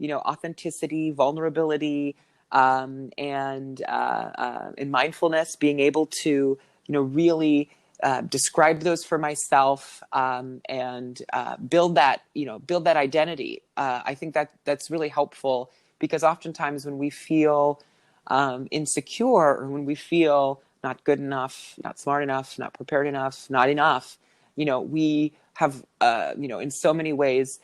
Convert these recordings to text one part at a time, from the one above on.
authenticity, vulnerability, and in mindfulness, being able to, really describe those for myself, and build that identity. I think that's really helpful, because oftentimes when we feel insecure, or when we feel not good enough, not smart enough, not prepared enough, not enough, we have, in so many ways,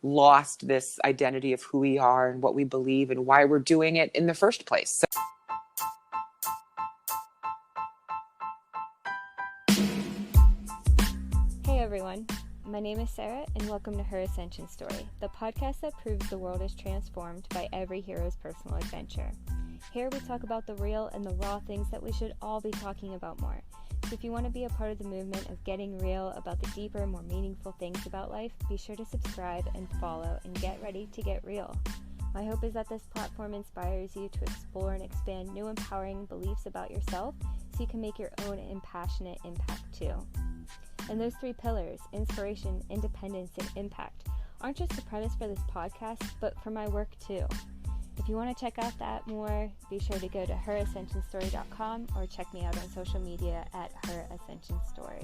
lost this identity of who we are and what we believe and why we're doing it in the first place. Hey everyone, my name is Sarah and welcome to Her Ascension Story, the podcast that proves the world is transformed by every hero's personal adventure. Here we talk about the real and the raw things that we should all be talking about more. So if you want to be a part of the movement of getting real about the deeper, more meaningful things about life, be sure to subscribe and follow and get ready to get real. My hope is that this platform inspires you to explore and expand new empowering beliefs about yourself so you can make your own impassionate impact too. And those three pillars, inspiration, independence, and impact, aren't just the premise for this podcast, but for my work too. If you want to check out that more, be sure to go to herascensionstory.com or check me out on social media at Her Ascension Story.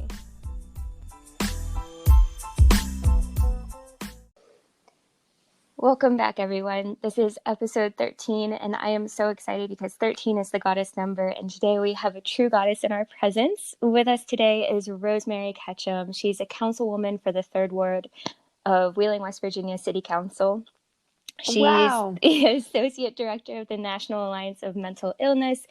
Welcome back, everyone. This is episode 13, and I am so excited because 13 is the goddess number, and today we have a true goddess in our presence. With us today is Rosemary Ketchum. She's a councilwoman for the 3rd Ward of Wheeling, West Virginia City Council. She's the Associate Director of the National Alliance of Mental Illness,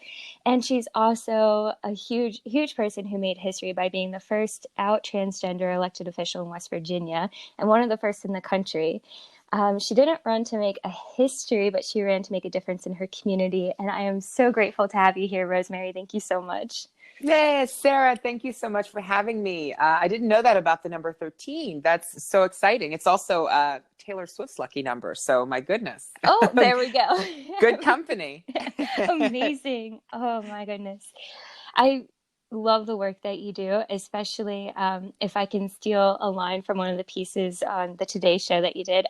and she's also a huge person who made history by being the first out transgender elected official in West Virginia, and one of the first in the country. She didn't run to make a history, but she ran to make a difference in her community, and I am so grateful to have you here, Rosemary. Thank you so much. Yes, Sarah, thank you so much for having me. I didn't know that about the number 13. That's so exciting. It's also Taylor Swift's lucky number, so my goodness. Oh, there we go. Good company. Amazing. Oh, my goodness. I love the work that you do, especially if I can steal a line from one of the pieces on the Today Show that you did.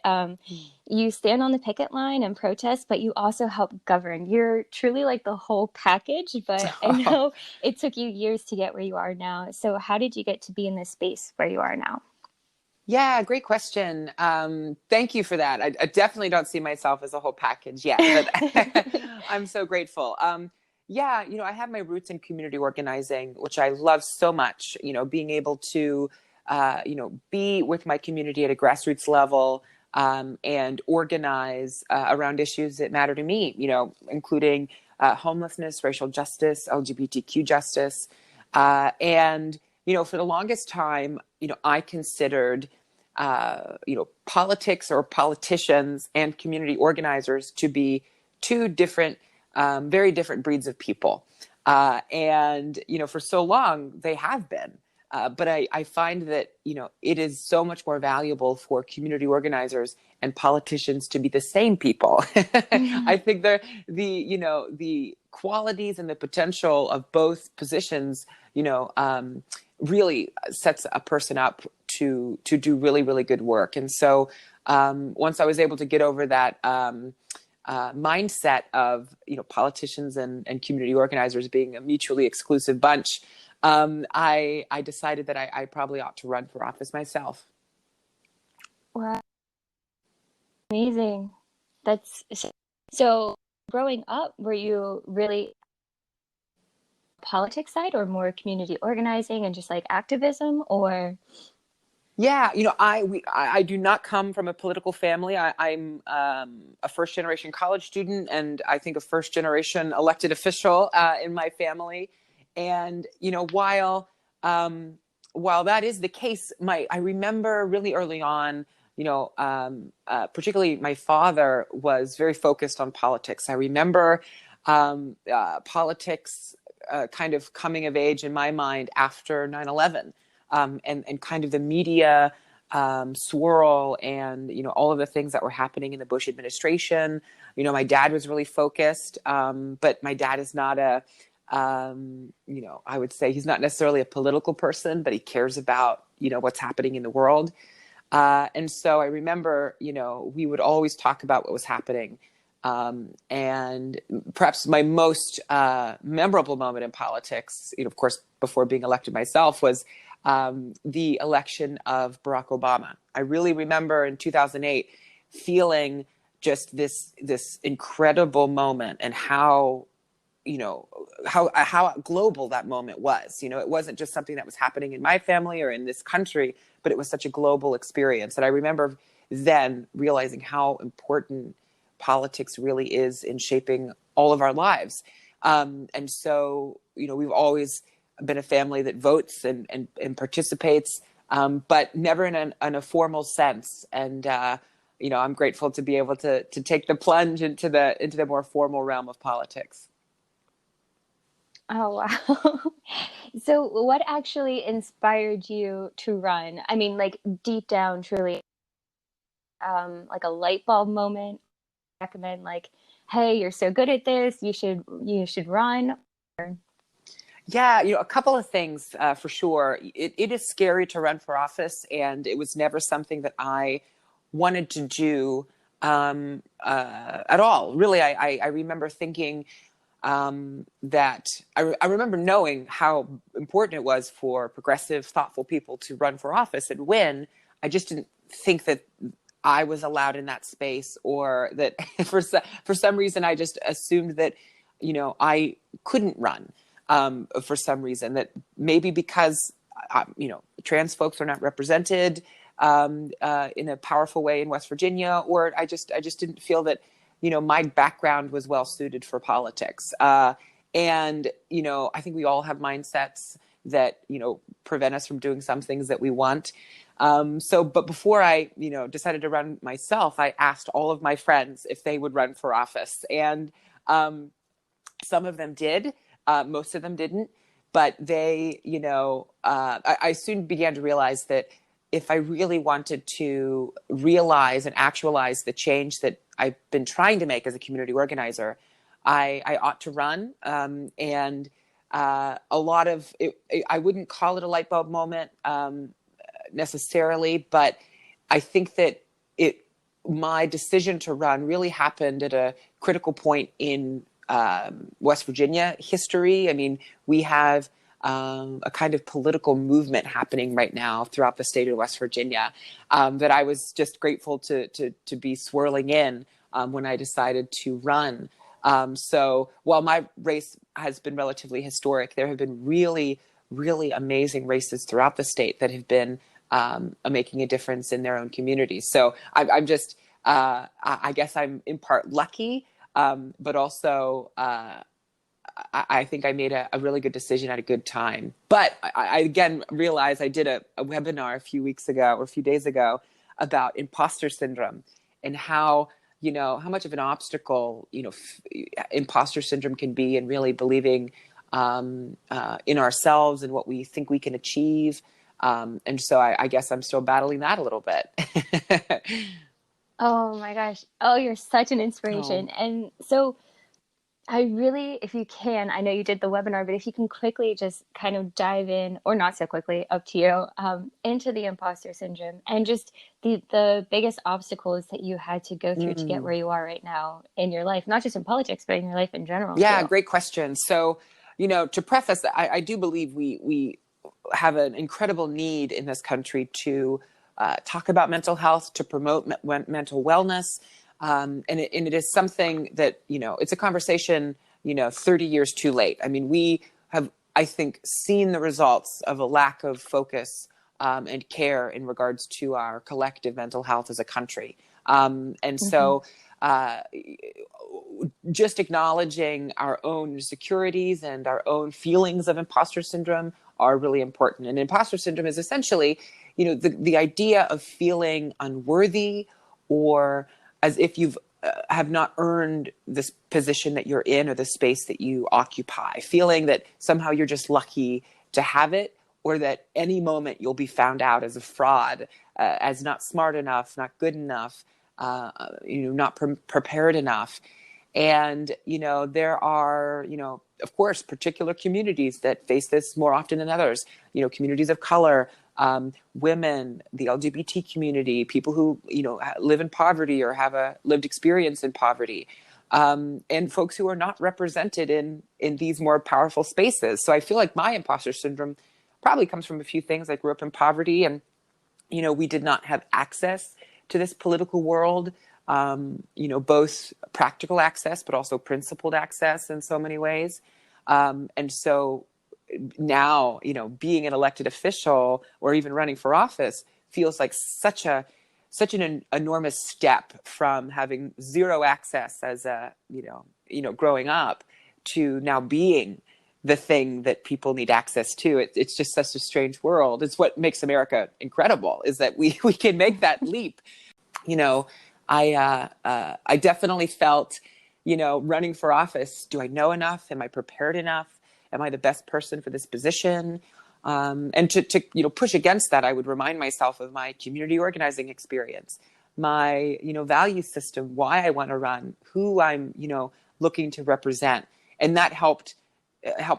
You stand on the picket line and protest, but you also help govern. You're truly like the whole package, but I know it took you years to get where you are now. So how did you get to be in this space where you are now? Yeah, great question. Thank you for that. I definitely don't see myself as a whole package yet, but I'm so grateful. Yeah, I have my roots in community organizing, which I love so much, being able to, be with my community at a grassroots level, and organize around issues that matter to me, including homelessness, racial justice, LGBTQ justice. And, for the longest time, I considered, politics or politicians and community organizers to be two different, very different breeds of people. And, for so long they have been. But I find that, it is so much more valuable for community organizers and politicians to be the same people. I think the qualities and the potential of both positions, really sets a person up to do really, really good work. And so once I was able to get over that mindset of, politicians and community organizers being a mutually exclusive bunch, I decided that I probably ought to run for office myself. Wow. Amazing. That's so growing up, were you really politics side or more community organizing and just like activism, or? Yeah, I do not come from a political family. I'm a first generation college student, and I think a first generation elected official in my family. And while that is the case, I remember really early on, particularly my father was very focused on politics. I remember politics kind of coming of age in my mind after 9/11. And kind of the media swirl and, all of the things that were happening in the Bush administration. My dad was really focused, but my dad is not I would say he's not necessarily a political person, but he cares about, what's happening in the world. And so I remember, we would always talk about what was happening. And perhaps my most memorable moment in politics, of course, before being elected myself, was the election of Barack Obama. I really remember in 2008 feeling just this incredible moment, and how global that moment was. It wasn't just something that was happening in my family or in this country, but it was such a global experience. And I remember then realizing how important politics really is in shaping all of our lives. And so, we've always been a family that votes and participates, but never in a formal sense. And, I'm grateful to be able to take the plunge into the more formal realm of politics. Oh, wow. So what actually inspired you to run? I mean, like deep down, truly, like a light bulb moment. Recommend like, hey, you're so good at this. You should run. Yeah, a couple of things for sure. It is scary to run for office, and it was never something that I wanted to do at all. Really, I remember thinking that I remember knowing how important it was for progressive, thoughtful people to run for office and win. I just didn't think that I was allowed in that space, or that for some reason I just assumed that I couldn't run for some reason, that maybe because trans folks are not represented in a powerful way in West Virginia, or I just didn't feel that my background was well suited for politics. And I think we all have mindsets that prevent us from doing some things that we want. But before I decided to run myself, I asked all of my friends if they would run for office, and some of them did. Most of them didn't, but they, I soon began to realize that if I really wanted to realize and actualize the change that I've been trying to make as a community organizer, I ought to run. And a lot of it, I wouldn't call it a light bulb moment necessarily, but I think that my decision to run really happened at a critical point in West Virginia history. I mean, we have a kind of political movement happening right now throughout the state of West Virginia that I was just grateful to be swirling in when I decided to run. So while my race has been relatively historic, there have been really, really amazing races throughout the state that have been making a difference in their own communities. So I'm just, I guess I'm in part lucky, but also I think I made a really good decision at a good time. But I again realized I did a webinar a few days ago about imposter syndrome, and how much of an obstacle imposter syndrome can be in really believing in ourselves and what we think we can achieve. And so I guess I'm still battling that a little bit. Oh my gosh. Oh, you're such an inspiration. Oh. And so I really, if you can, I know you did the webinar, but if you can quickly just kind of dive in, or not so quickly, up to you, into the imposter syndrome and just the biggest obstacles that you had to go through to get where you are right now in your life, not just in politics, but in your life in general, Yeah, too. great question. So, to preface, I do believe we have an incredible need in this country to talk about mental health, to promote mental wellness. And it is something that, it's a conversation, 30 years too late. I mean, we have, I think, seen the results of a lack of focus and care in regards to our collective mental health as a country. And so just acknowledging our own insecurities and our own feelings of imposter syndrome are really important. And imposter syndrome is essentially, the idea of feeling unworthy, or as if you've have not earned this position that you're in, or the space that you occupy, feeling that somehow you're just lucky to have it, or that any moment you'll be found out as a fraud, as not smart enough, not good enough, not prepared enough. And, there are, of course, particular communities that face this more often than others, communities of color, women, the LGBT community, people who, live in poverty or have a lived experience in poverty, and folks who are not represented in these more powerful spaces. So I feel like my imposter syndrome probably comes from a few things. I grew up in poverty, and we did not have access to this political world, both practical access, but also principled access in so many ways. And so now, being an elected official or even running for office feels like such an enormous step from having zero access as growing up, to now being the thing that people need access to. It's just such a strange world. It's what makes America incredible, is that we can make that leap. I definitely felt, running for office, do I know enough? Am I prepared enough? Am I the best person for this position? And to push against that, I would remind myself of my community organizing experience, my, value system, why I want to run, who I'm, looking to represent. And that helped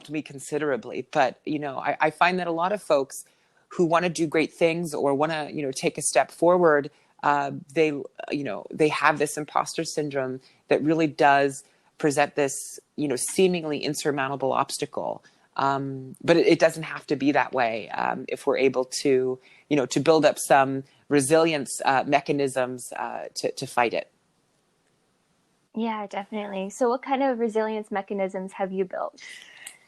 me considerably. But, I find that a lot of folks who want to do great things or want to, take a step forward, they have this imposter syndrome that really does present this, seemingly insurmountable obstacle. But it doesn't have to be that way, if we're able to, to build up some resilience mechanisms to fight it. Yeah, definitely. So what kind of resilience mechanisms have you built?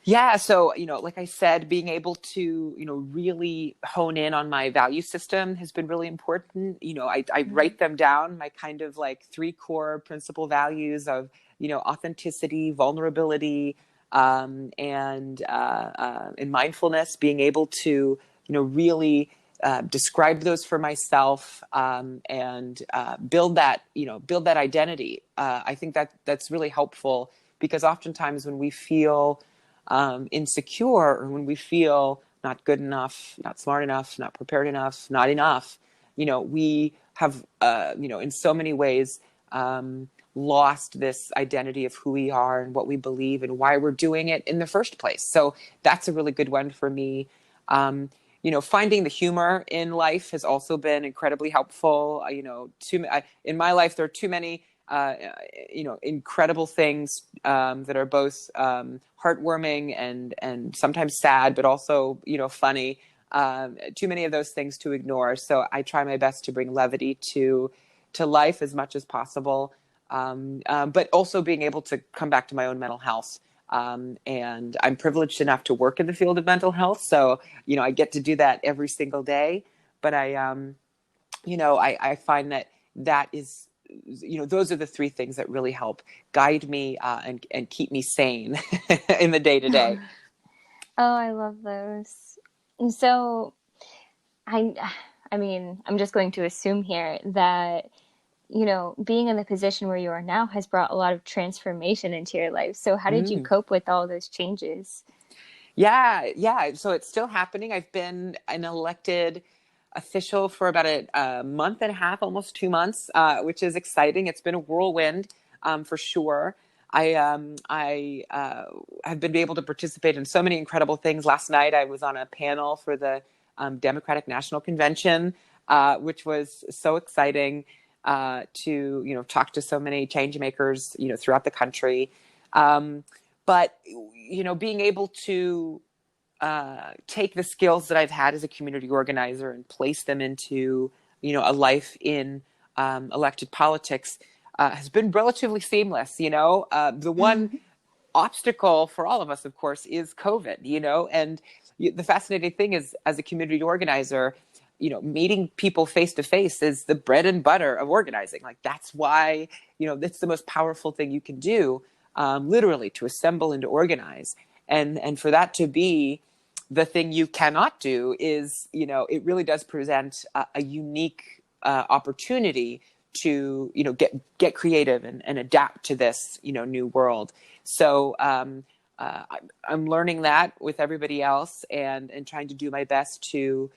Yeah. So, like I said, being able to, really hone in on my value system has been really important. I write them down, my kind of like 3 core principal values of, authenticity, vulnerability, and mindfulness, being able to, really describe those for myself, and build that identity. I think that's really helpful, because oftentimes when we feel insecure, or when we feel not good enough, not smart enough, not prepared enough, not enough, we have, in so many ways, lost this identity of who we are and what we believe and why we're doing it in the first place. So that's a really good one for me. Finding the humor in life has also been incredibly helpful. In my life, there are too many incredible things that are both heartwarming and sometimes sad, but also, funny. Too many of those things to ignore. So I try my best to bring levity to life as much as possible, but also being able to come back to my own mental health. And I'm privileged enough to work in the field of mental health. So, I get to do that every single day. But I find that is, those are the 3 things that really help guide me and keep me sane in the day to day. Oh, I love those. And so I mean, I'm just going to assume here that, being in the position where you are now has brought a lot of transformation into your life. So how did you cope with all those changes? Yeah. So it's still happening. I've been an elected official for about a month and a half, almost 2 months, which is exciting. It's been a whirlwind, for sure. I have been able to participate in so many incredible things. Last night, I was on a panel for the Democratic National Convention, which was so exciting, to talk to so many change makers throughout the country. But being able to take the skills that I've had as a community organizer and place them into a life in elected politics has been relatively seamless. The one obstacle for all of us, of course, is COVID. And the fascinating thing is, as a community organizer, meeting people face to face is the bread and butter of organizing. Like, that's why that's the most powerful thing you can do, literally, to assemble and to organize. And for that to be the thing you cannot do is, it really does present a unique opportunity to, get creative and adapt to this, new world. So I'm learning that with everybody else, and trying to do my best to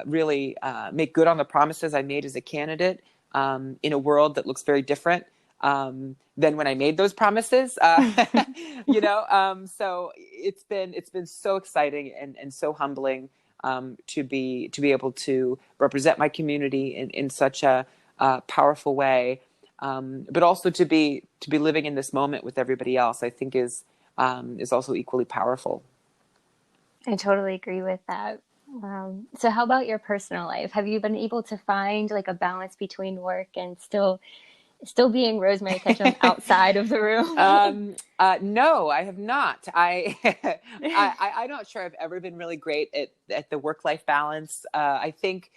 really make good on the promises I made as a candidate, in a world that looks very different than when I made those promises. So it's been so exciting and so humbling, to be able to represent my community in such a powerful way, but also to be living in this moment with everybody else, I think is also equally powerful. I totally agree with that. So how about your personal life? Have you been able to find like a balance between work and still being Rosemary Ketchum outside of the room? No, I have not. I'm not sure I've ever been really great at the work-life balance. I think,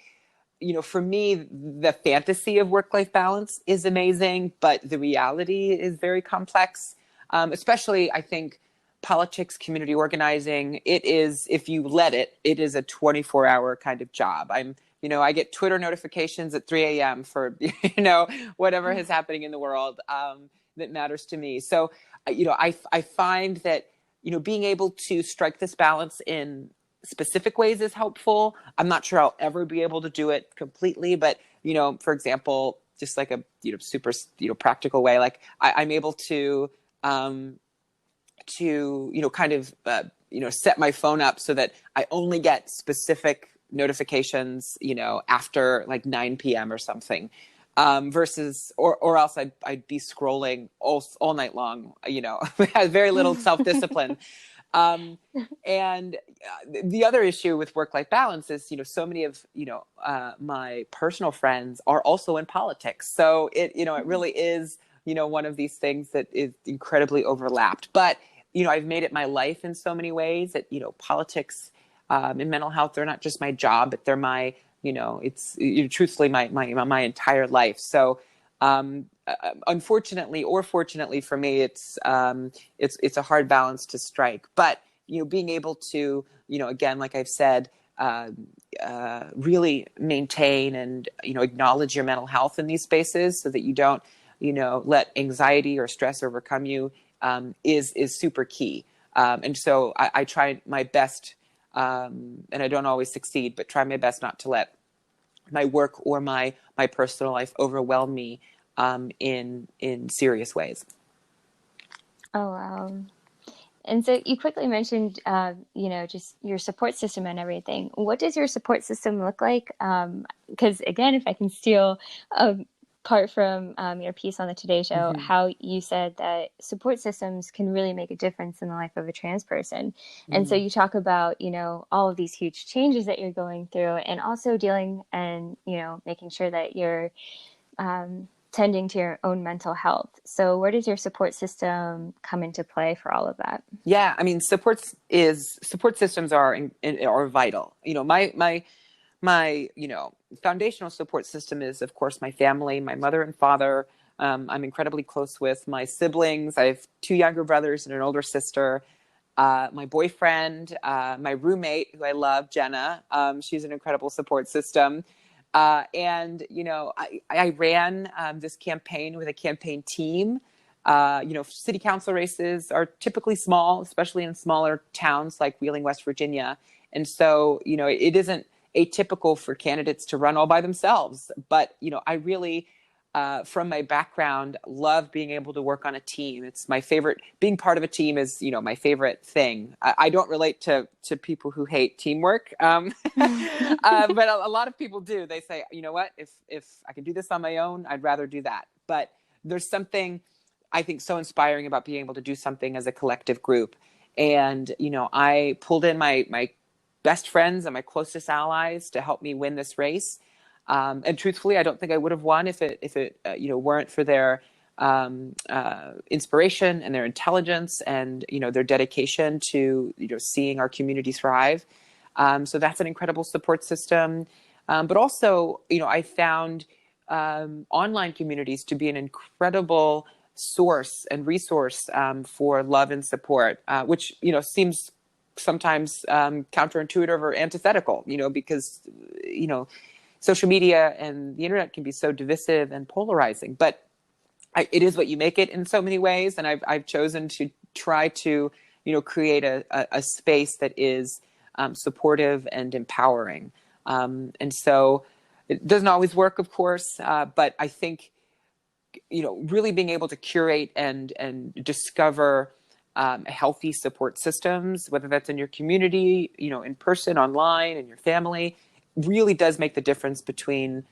for me, the fantasy of work-life balance is amazing, but the reality is very complex. Especially, I think, politics, community organizing. It is, if you let it, it is a 24-hour kind of job. I get Twitter notifications at 3 a.m. for, whatever is happening in the world that matters to me. So, I find that, being able to strike this balance in specific ways is helpful. I'm not sure I'll ever be able to do it completely, but, for example, just like a, super, practical way, like I'm able to kind of, set my phone up so that I only get specific notifications, after like 9 p.m. or something, versus, or else I'd be scrolling all night long, had very little self-discipline. And the other issue with work-life balance is, so many of, my personal friends are also in politics. So it really is, one of these things that is incredibly overlapped. But, I've made it my life in so many ways that, politics and mental health, they're not just my job, but they're my, it's truthfully my entire life. So unfortunately or fortunately for me, it's a hard balance to strike. But, being able to, again, like I've said, really maintain and, acknowledge your mental health in these spaces so that you don't, let anxiety or stress overcome you, is super key. And so I try my best, and I don't always succeed, but try my best not to let my work or my personal life overwhelm me in serious ways. Oh, wow. And so you quickly mentioned, just your support system and everything. What does your support system look like? Because again, if I can steal a part from your piece on the Today Show, Mm-hmm. how you said that support systems can really make a difference in the life of a trans person. Mm-hmm. And so you talk about, all of these huge changes that you're going through and also dealing and, making sure that you're tending to your own mental health. So where does your support system come into play for all of that? Yeah, I mean, support systems are vital. My foundational support system is, of course, my family, my mother and father. I'm incredibly close with my siblings. I have 2 younger brothers and an older sister. My boyfriend, my roommate, who I love, Jenna. She's an incredible support system. And, I ran this campaign with a campaign team. City council races are typically small, especially in smaller towns like Wheeling, West Virginia. And so, it isn't atypical for candidates to run all by themselves. But, I really, from my background, love being able to work on a team. It's my favorite. Being part of a team is, my favorite thing. I don't relate to people who hate teamwork, but a lot of people do. They say, you know what, if I can do this on my own, I'd rather do that. But there's something I think so inspiring about being able to do something as a collective group. And, I pulled in my best friends and my closest allies to help me win this race. And truthfully, I don't think I would have won if it weren't for their inspiration and their intelligence and, their dedication to, seeing our community thrive. So that's an incredible support system. But also, I found online communities to be an incredible source and resource for love and support, which, seems sometimes counterintuitive or antithetical, because, social media and the internet can be so divisive and polarizing, but it is what you make it in so many ways. And I've chosen to try to, create a space that is supportive and empowering. And so it doesn't always work, of course, but I think, really being able to curate and discover healthy support systems, whether that's in your community, in person, online, in your family, really does make the difference between,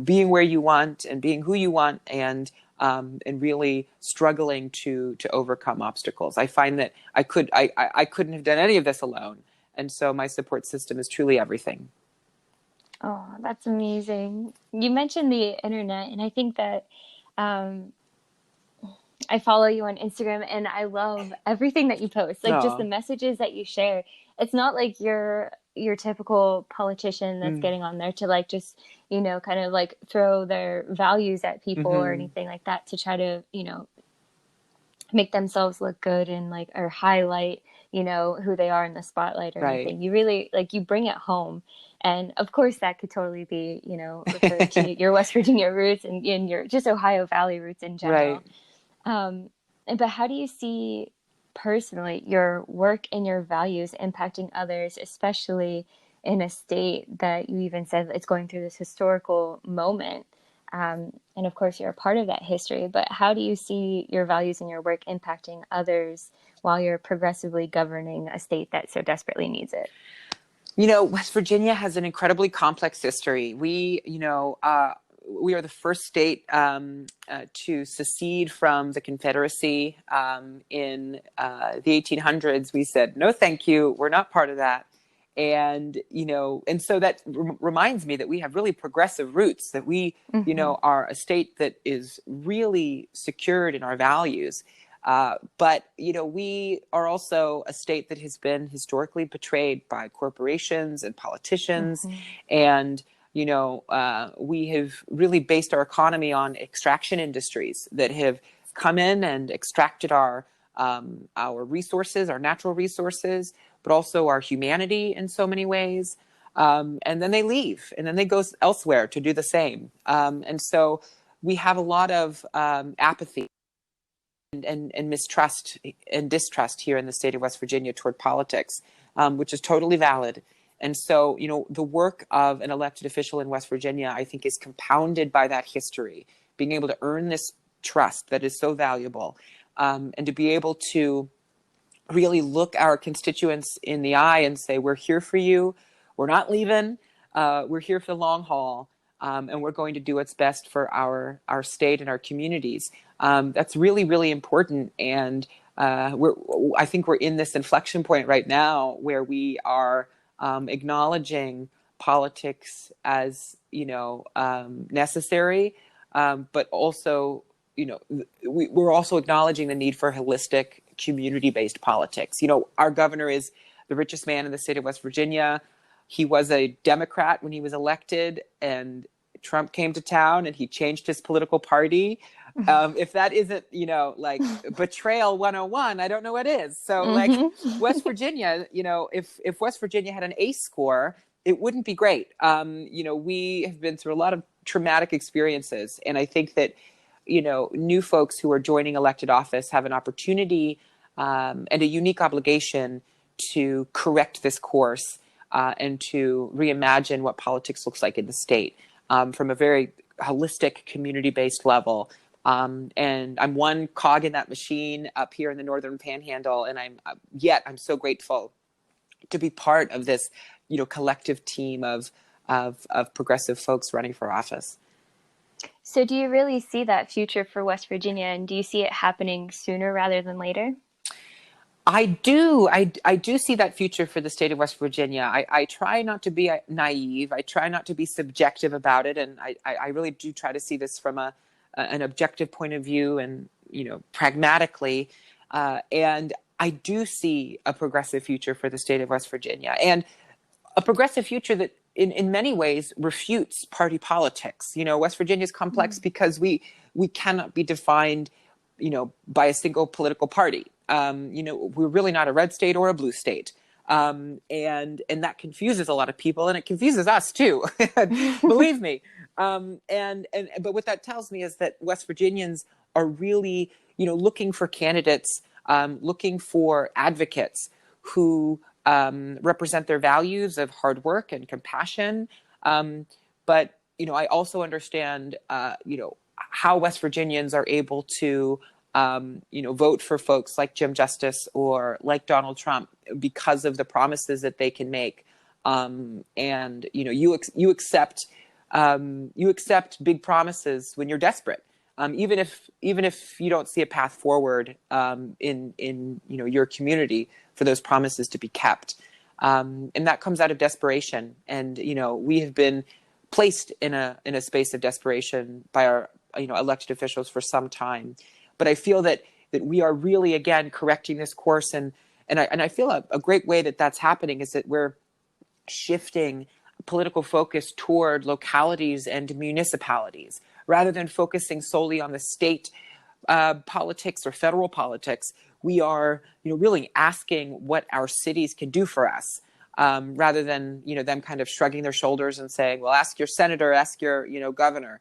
being where you want and being who you want, and really struggling to overcome obstacles. I find that I couldn't have done any of this alone. And so my support system is truly everything. Oh, that's amazing. You mentioned the internet, and I think that um, I follow you on Instagram and I love everything that you post. Like just the Oh. messages that you share. It's not like you're your typical politician that's Mm. getting on there to like just, kind of like throw their values at people or Mm-hmm. anything like that to try to, make themselves look good and like or highlight, who they are in the spotlight or Right. anything. You really like you bring it home. And of course that could totally be, referred to your West Virginia roots and your just Ohio Valley roots in general. Right. Um, but how do you see personally your work and your values impacting others, especially in a state that you even said it's going through this historical moment? And of course, you're a part of that history, but how do you see your values and your work impacting others while you're progressively governing a state that so desperately needs it? West Virginia has an incredibly complex history. We are the first state to secede from the Confederacy in the 1800s. We said, no, thank you. We're not part of that. And so that reminds me that we have really progressive roots, that we, Mm-hmm. are a state that is really secured in our values. But we are also a state that has been historically betrayed by corporations and politicians. Mm-hmm. And, we have really based our economy on extraction industries that have come in and extracted our resources, our natural resources, but also our humanity in so many ways. And then they leave, and then they go elsewhere to do the same. And so we have a lot of apathy and mistrust and distrust here in the state of West Virginia toward politics, which is totally valid. And so, the work of an elected official in West Virginia, I think, is compounded by that history, being able to earn this trust that is so valuable, and to be able to really look our constituents in the eye and say, we're here for you. We're not leaving. We're here for the long haul. And we're going to do what's best for our state and our communities. That's really, really important. And I think we're in this inflection point right now where we are acknowledging politics as, necessary, but also, we're also acknowledging the need for holistic community-based politics. Our governor is the richest man in the state of West Virginia. He was a Democrat when he was elected, and Trump came to town and he changed his political party. If that isn't, like betrayal 101, I don't know what is. So like Mm-hmm. West Virginia, if West Virginia had an ACE score, it wouldn't be great. We have been through a lot of traumatic experiences. And I think that, new folks who are joining elected office have an opportunity and a unique obligation to correct this course and to reimagine what politics looks like in the state from a very holistic, community-based level. And I'm one cog in that machine up here in the Northern Panhandle, and I'm so grateful to be part of this, collective team of progressive folks running for office. So do you really see that future for West Virginia, and do you see it happening sooner rather than later? I do. I do see that future for the state of West Virginia. I try not to be naive. I try not to be subjective about it. And I really do try to see this from an objective point of view and, pragmatically. And I do see a progressive future for the state of West Virginia, and a progressive future that in many ways refutes party politics. West Virginia is complex because we cannot be defined, by a single political party. We're really not a red state or a blue state. And that confuses a lot of people, and it confuses us too, believe me. But what that tells me is that West Virginians are really, looking for candidates, looking for advocates who represent their values of hard work and compassion. But, I also understand, how West Virginians are able to vote for folks like Jim Justice or like Donald Trump because of the promises that they can make. And you accept big promises when you're desperate, even if you don't see a path forward in your community for those promises to be kept, and that comes out of desperation. And we have been placed in a space of desperation by our elected officials for some time, but I feel that we are really again correcting this course, and I feel a great way that that's happening is that we're shifting political focus toward localities and municipalities rather than focusing solely on the state politics or federal politics. We are really asking what our cities can do for us, rather than them kind of shrugging their shoulders and saying, well, ask your senator, ask your governor,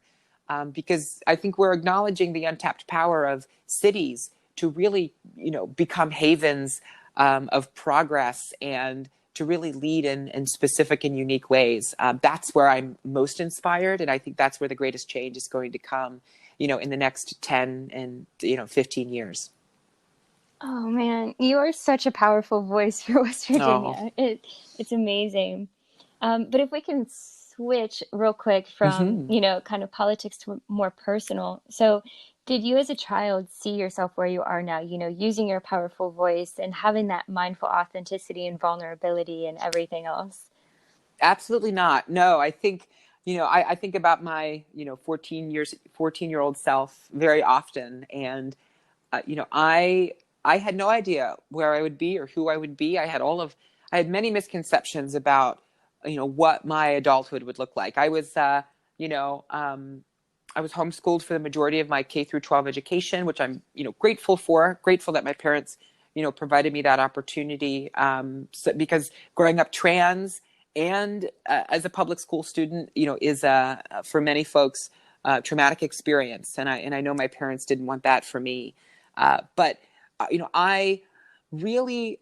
because I think we're acknowledging the untapped power of cities to really become havens of progress and to really lead in specific and unique ways. That's where I'm most inspired. And I think that's where the greatest change is going to come, in the next 10 and 15 years. Oh man, you are such a powerful voice for West Virginia. Oh. It's amazing. But if we can switch real quick from, kind of politics to more personal. So did you as a child see yourself where you are now, using your powerful voice and having that mindful authenticity and vulnerability and everything else? Absolutely not. No, I think, I think about my, 14-year-old self very often. And, I had no idea where I would be or who I would be. I had many misconceptions about, what my adulthood would look like. I was, I was homeschooled for the majority of my K through 12 education, which I'm, grateful that my parents, provided me that opportunity. Because growing up trans and as a public school student, is for many folks traumatic experience, and I know my parents didn't want that for me. But I really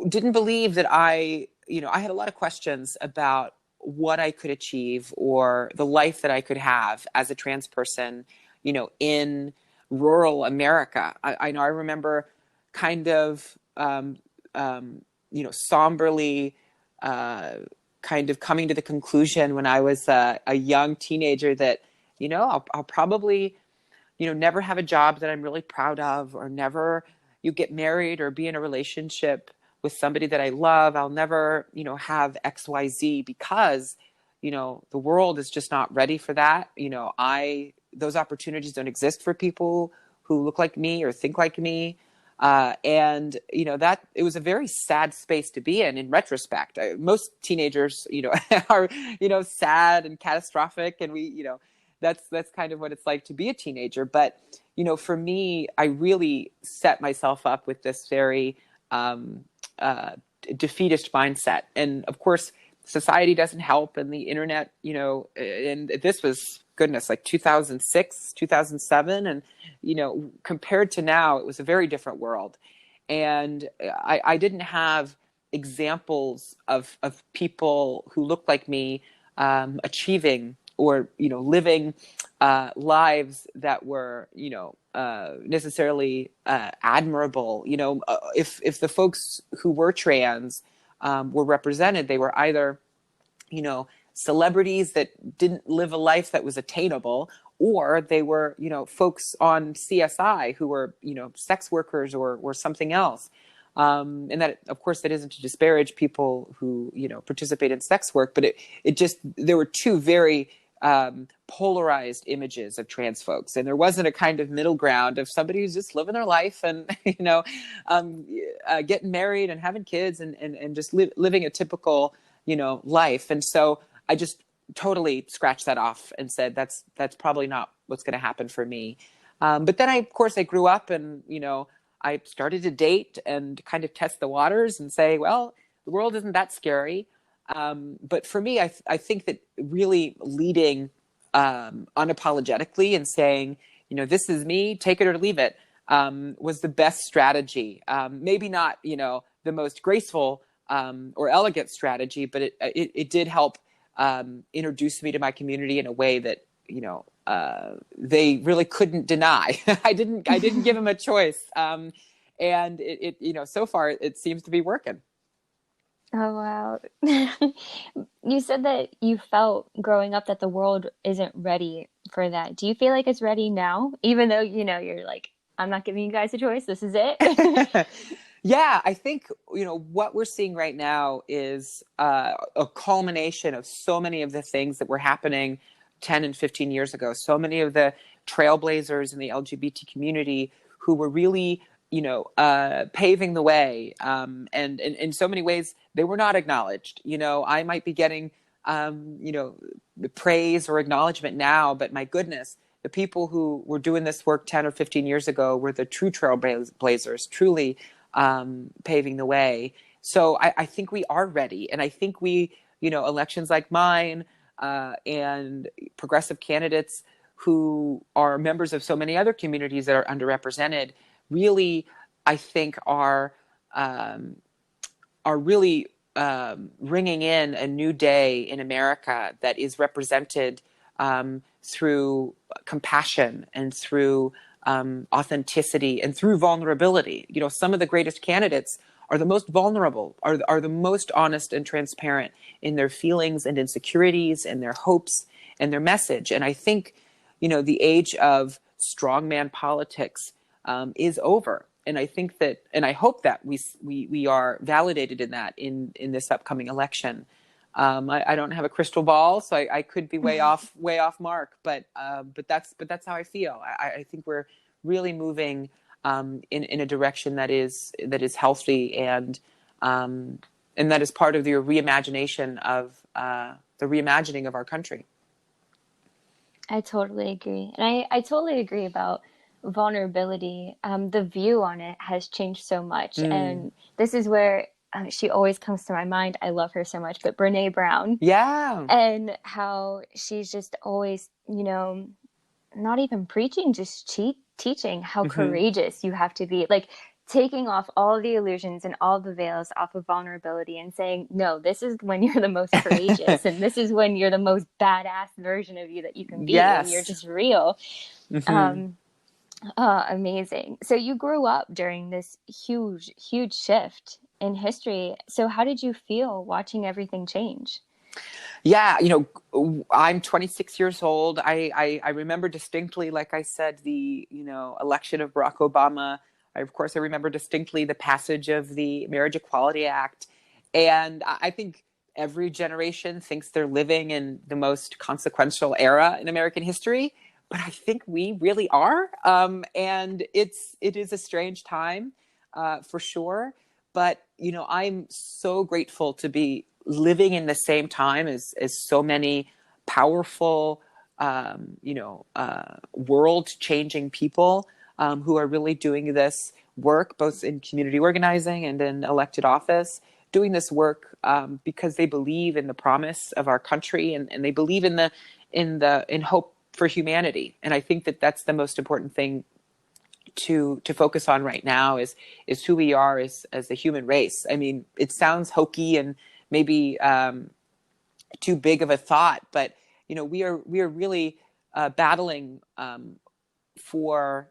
didn't believe that I had a lot of questions about what I could achieve or the life that I could have as a trans person, in rural America. I know I remember kind of, somberly, kind of coming to the conclusion when I was a young teenager that, I'll probably, never have a job that I'm really proud of, or never get married or be in a relationship with somebody that I love. I'll never, have XYZ because, the world is just not ready for that. Those opportunities don't exist for people who look like me or think like me. And, that it was a very sad space to be in retrospect. Most teenagers, are, sad and catastrophic. And that's kind of what it's like to be a teenager. But, for me, I really set myself up with this very defeatist mindset. And of course, society doesn't help, and the internet, and this was, goodness, like 2006, 2007. And, compared to now, it was a very different world. And I didn't have examples of people who looked like me achieving or, living lives that were, necessarily admirable. If the folks who were trans were represented, they were either, celebrities that didn't live a life that was attainable, or they were, folks on CSI who were, sex workers or something else. And that, of course, that isn't to disparage people who, participate in sex work, but it just, there were two very polarized images of trans folks, and there wasn't a kind of middle ground of somebody who's just living their life and getting married and having kids and just living a typical life. And so I just totally scratched that off and said that's probably not what's going to happen for me. But then of course I grew up, and I started to date and kind of test the waters and say, well, the world isn't that scary. But for me, I think that really leading unapologetically and saying, this is me, take it or leave it, was the best strategy. Maybe not, the most graceful or elegant strategy, but it did help introduce me to my community in a way that, they really couldn't deny. I didn't give them a choice. And so far it seems to be working. Oh, wow. You said that you felt growing up that the world isn't ready for that. Do you feel like it's ready now? Even though, you're like, I'm not giving you guys a choice. This is it. Yeah, I think, what we're seeing right now is a culmination of so many of the things that were happening 10 and 15 years ago. So many of the trailblazers in the LGBT community who were really, paving the way. And in so many ways, they were not acknowledged. I might be getting, praise or acknowledgement now, but my goodness, the people who were doing this work 10 or 15 years ago were the true trailblazers, truly paving the way. So I think we are ready. And I think elections like mine and progressive candidates who are members of so many other communities that are underrepresented really, I think, are really ringing in a new day in America that is represented through compassion and through authenticity and through vulnerability. Some of the greatest candidates are the most vulnerable, are the most honest and transparent in their feelings and insecurities and their hopes and their message. And I think, the age of strongman politics is over. And I think that, and I hope that we are validated in that in this upcoming election. I don't have a crystal ball, so I could be way off mark, but that's how I feel. I think we're really moving in a direction that is healthy and that is part of the reimagining of our country. I totally agree. And I totally agree about vulnerability. The view on it has changed so much. And this is where she always comes to my mind. I love her so much, but Brene Brown. Yeah. And how she's just always, not even preaching, just teaching how courageous you have to be. Like taking off all the illusions and all the veils off of vulnerability and saying, no, this is when you're the most courageous and this is when you're the most badass version of you that you can be. Yes. And you're just real. Amazing. So you grew up during this huge, huge shift in history. So how did you feel watching everything change? Yeah, I'm 26 years old. I remember distinctly, like I said, the, election of Barack Obama. Of course, I remember distinctly the passage of the Marriage Equality Act. And I think every generation thinks they're living in the most consequential era in American history. But I think we really are. And it is a strange time for sure. But, I'm so grateful to be living in the same time as so many powerful, world-changing people who are really doing this work, both in community organizing and in elected office, doing this work because they believe in the promise of our country and they believe in hope for humanity. And I think that that's the most important thing to focus on right now is who we are as the human race. I mean, it sounds hokey and maybe too big of a thought, but we are really battling for,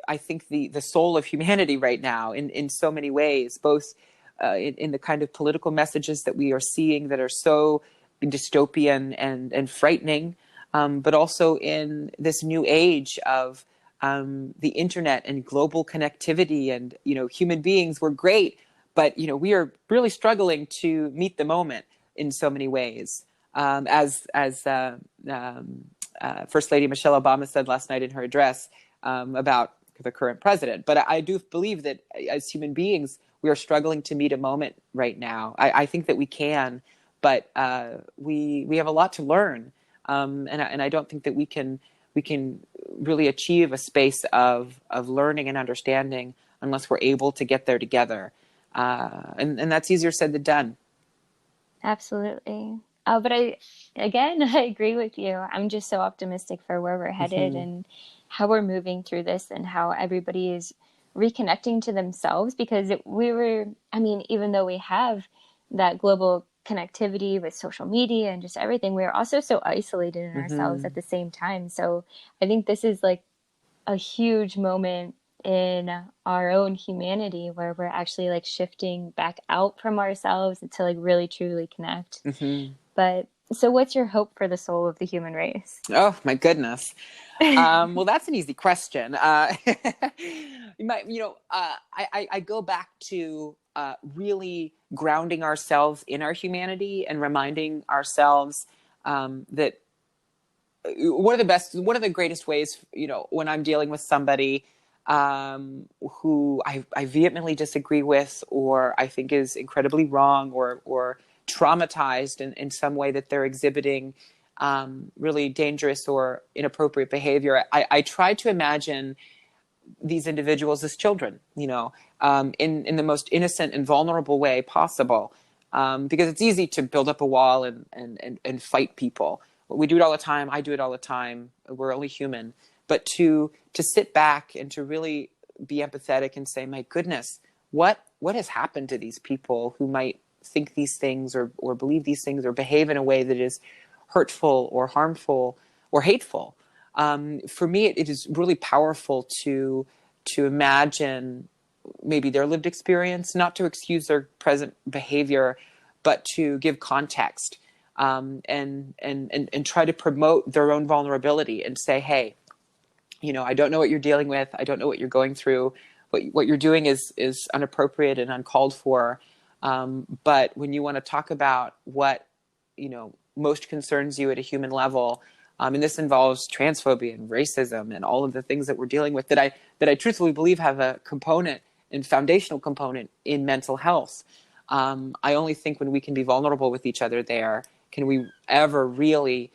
I think, the soul of humanity right now in so many ways, both in the kind of political messages that we are seeing that are so dystopian and frightening, but also in this new age of the internet and global connectivity. And human beings were great, but we are really struggling to meet the moment in so many ways. As First Lady Michelle Obama said last night in her address about the current president. But I do believe that as human beings, we are struggling to meet a moment right now. I think that we can, but we have a lot to learn, and I don't think that we can really achieve a space of learning and understanding unless we're able to get there together. And that's easier said than done. Absolutely. But I agree with you. I'm just so optimistic for where we're headed and how we're moving through this and how everybody is reconnecting to themselves, because even though we have that global connectivity with social media and just everything, we're also so isolated in ourselves at the same time. So I think this is like a huge moment in our own humanity where we're actually like shifting back out from ourselves to like really truly connect. But so what's your hope for the soul of the human race? Oh my goodness. Well, that's an easy question. I go back to really grounding ourselves in our humanity and reminding ourselves that one of the greatest ways, when I'm dealing with somebody who I vehemently disagree with, or I think is incredibly wrong, or traumatized in some way that they're exhibiting really dangerous or inappropriate behavior, I try to imagine these individuals as children, in the most innocent and vulnerable way possible. Because it's easy to build up a wall and fight people. We do it all the time. I do it all the time. We're only human. But to sit back and to really be empathetic and say, my goodness, what has happened to these people who might think these things or believe these things or behave in a way that is hurtful or harmful or hateful? For me, it is really powerful to imagine maybe their lived experience, not to excuse their present behavior, but to give context, and try to promote their own vulnerability and say, hey, I don't know what you're dealing with. I don't know what you're going through. What you're doing is inappropriate and uncalled for. But when you want to talk about what, most concerns you at a human level, and this involves transphobia and racism and all of the things that we're dealing with that I truthfully believe have a component and foundational component in mental health. I only think when we can be vulnerable with each other there, can we ever really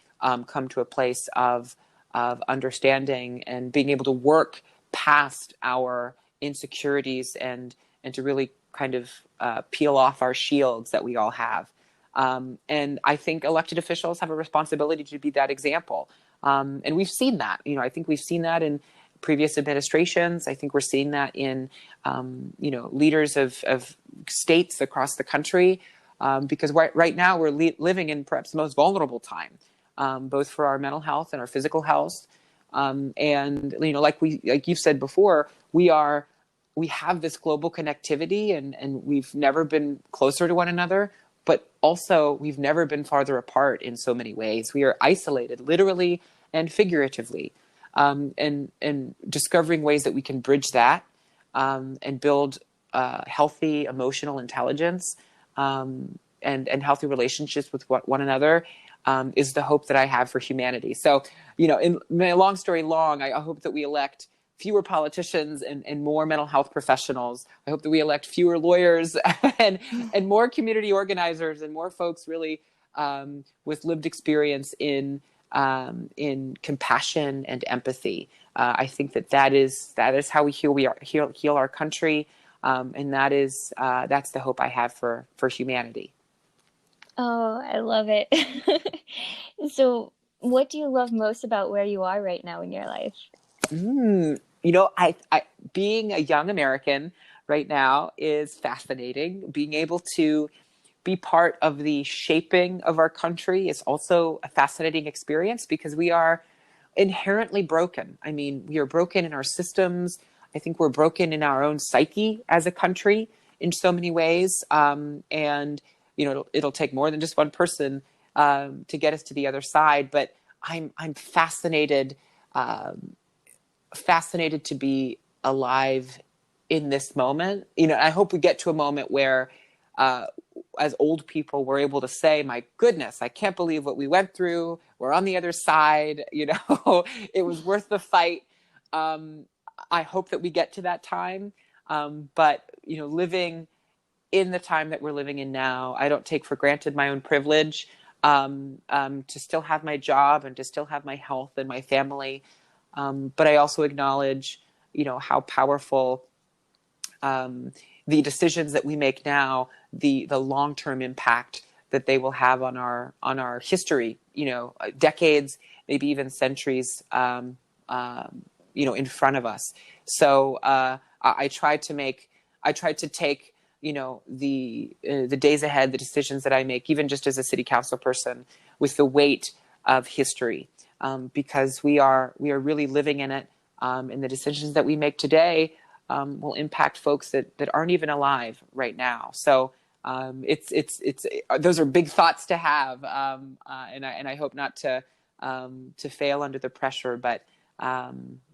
come to a place of understanding and being able to work past our insecurities and to really kind of peel off our shields that we all have. And I think elected officials have a responsibility to be that example. And we've seen that. I think we've seen that in previous administrations. I think we're seeing that in, leaders of states across the country, because right now we're living in perhaps the most vulnerable time, both for our mental health and our physical health. And, like you've said before, we have this global connectivity and we've never been closer to one another, but also we've never been farther apart in so many ways. We are isolated, literally and figuratively, and discovering ways that we can bridge that, and build healthy emotional intelligence, and healthy relationships with one another, is the hope that I have for humanity. So, in my long story long, I hope that we elect fewer politicians and more mental health professionals. I hope that we elect fewer lawyers and more community organizers and more folks really with lived experience in compassion and empathy. I think that is how we heal our country, and that's the hope I have for humanity. Oh, I love it. So, what do you love most about where you are right now in your life? I being a young American right now is fascinating. Being able to be part of the shaping of our country is also a fascinating experience because we are inherently broken. I mean, we are broken in our systems. I think we're broken in our own psyche as a country in so many ways. And it'll take more than just one person to get us to the other side. But I'm fascinated to be alive in this moment. I hope we get to a moment where, as old people, we're able to say, my goodness, I can't believe what we went through. We're on the other side. It was worth the fight. I hope that we get to that time. But living in the time that we're living in now, I don't take for granted my own privilege, to still have my job and to still have my health and my family. But I also acknowledge, how powerful the decisions that we make now, the long-term impact that they will have on our history, decades, maybe even centuries, in front of us. So I tried to take the days ahead, the decisions that I make, even just as a city council person, with the weight of history, because we are really living in it, and the decisions that we make today will impact folks that aren't even alive right now. So it's those are big thoughts to have, and I hope not to fail under the pressure, but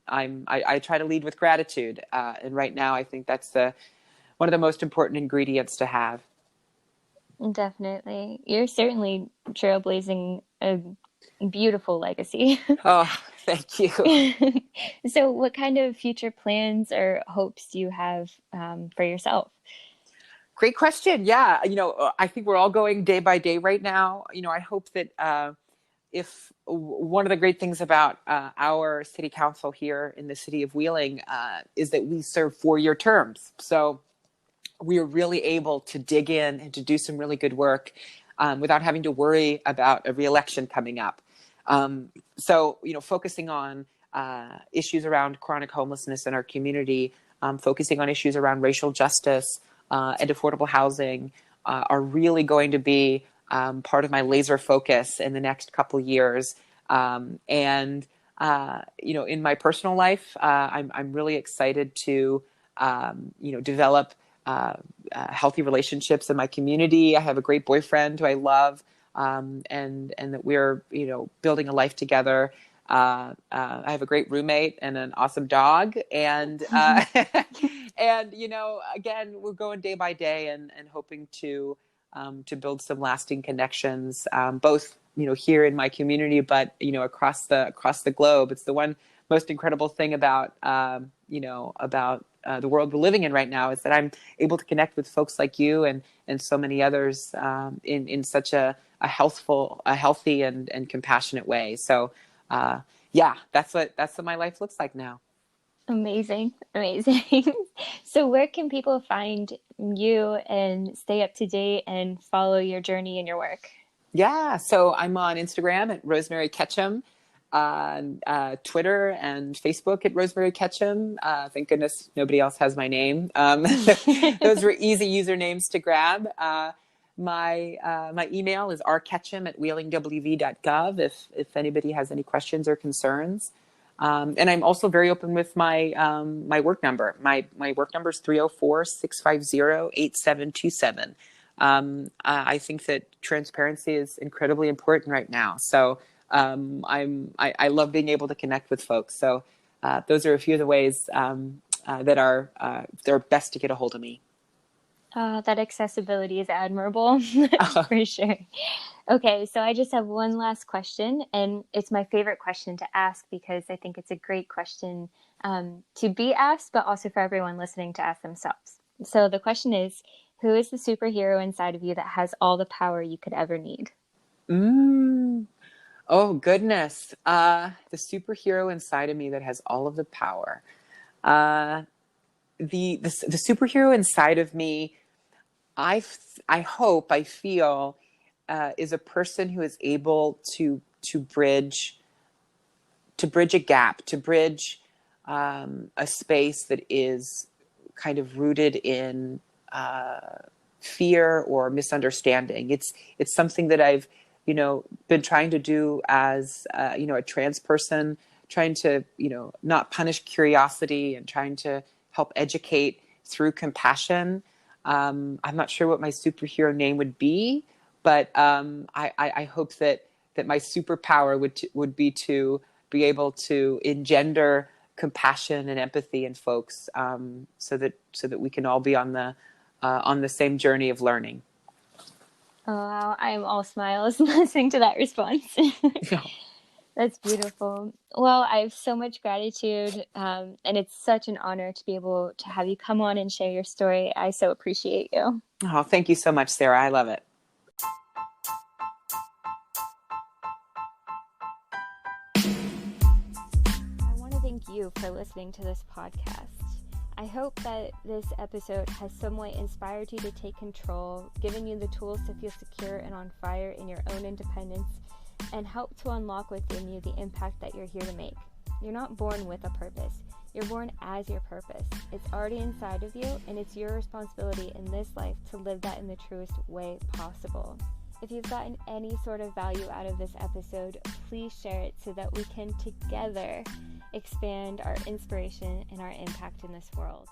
I try to lead with gratitude, and right now I think that's one of the most important ingredients to have. Definitely. You're certainly trailblazing a beautiful legacy. Oh, thank you. So, what kind of future plans or hopes do you have for yourself? Great question. Yeah, I think we're all going day by day right now. I hope that if one of the great things about our city council here in the city of Wheeling is that we serve 4-year terms. So we are really able to dig in and to do some really good work without having to worry about a reelection coming up. So, focusing on issues around chronic homelessness in our community, focusing on issues around racial justice and affordable housing are really going to be part of my laser focus in the next couple of years. And in my personal life, I'm really excited to, develop healthy relationships in my community. I have a great boyfriend who I love, and that we're, building a life together. I have a great roommate and an awesome dog, and and again, we're going day by day and hoping to build some lasting connections, both here in my community, but across the globe. It's the one most incredible thing about the world we're living in right now, is that I'm able to connect with folks like you and so many others in such a healthy and compassionate way. So that's what my life looks like now. Amazing. So, where can people find you and stay up to date and follow your journey and your work? Yeah, so I'm on Instagram at Rosemary Ketchum, on Twitter and Facebook at Rosemary Ketchum. Thank goodness nobody else has my name. Those were easy usernames to grab. My email is rketchum@wheelingwv.gov if anybody has any questions or concerns. And I'm also very open with my my work number. My work number is 304-650-8727. I think that transparency is incredibly important right now. So I love being able to connect with folks. So those are a few of the ways that are they're best to get a hold of me. That accessibility is admirable, for sure. Okay, so I just have one last question, and it's my favorite question to ask because I think it's a great question to be asked, but also for everyone listening to ask themselves. So the question is, who is the superhero inside of you that has all the power you could ever need? Oh, goodness. The superhero inside of me that has all of the power. The superhero inside of me, I feel, is a person who is able to bridge a gap, to bridge a space that is kind of rooted in fear or misunderstanding. It's something that I've been trying to do as a trans person, trying to not punish curiosity and trying to help educate through compassion. I'm not sure what my superhero name would be, but I hope that my superpower would be to be able to engender compassion and empathy in folks, so that we can all be on the same journey of learning. Oh, wow. I'm all smiles listening to that response. That's beautiful. Well, I have so much gratitude, and it's such an honor to be able to have you come on and share your story. I so appreciate you. Oh, thank you so much, Sarah. I love it. I want to thank you for listening to this podcast. I hope that this episode has somewhat inspired you to take control, given you the tools to feel secure and on fire in your own independence, and help to unlock within you the impact that you're here to make. You're not born with a purpose. You're born as your purpose. It's already inside of you, and it's your responsibility in this life to live that in the truest way possible. If you've gotten any sort of value out of this episode, please share it so that we can together expand our inspiration and our impact in this world.